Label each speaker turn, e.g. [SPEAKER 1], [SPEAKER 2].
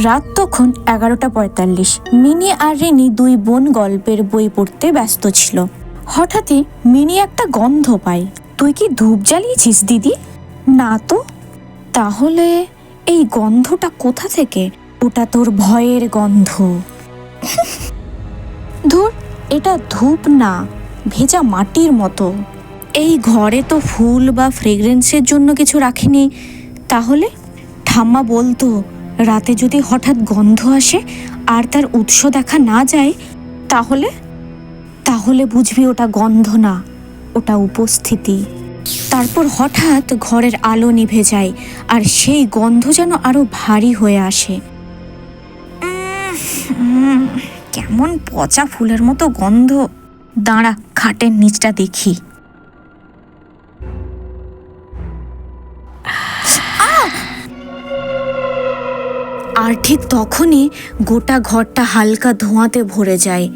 [SPEAKER 1] রাত তখন 11:45। মিনি আর রিনি দুই বোন গল্পের বই পড়তে ব্যস্ত ছিল। হঠাৎই মিনি একটা গন্ধ পায়। তুই কি ধূপ জ্বালিয়েছিস দিদি? না তো। তাহলে এই গন্ধটা কোথা থেকে? ওটা তোর ভয়ের গন্ধ। ধুর, এটা ধূপ না, ভেজা মাটির মতো। এই ঘরে তো ফুল বা ফ্রেগ্রেন্সের জন্য কিছু রাখিনি। তাহলে ঠাম্মা বলতো রাতে যদি হঠাৎ গন্ধ আসে আর তার উৎস দেখা না যায়, তাহলে তাহলে বুঝবি ওটা গন্ধ না, ওটা উপস্থিতি। তারপর হঠাৎ ঘরের আলো নিভে যায় আর সেই গন্ধ যেন আরো ভারী হয়ে আসে। কেমন পচা ফুলের মতো গন্ধ। দাঁড়া, খাটের নিচটা দেখি। আর ঠিক তখনই গোটা ঘরটা হালকা ধোঁয়াতে ভরে যায়।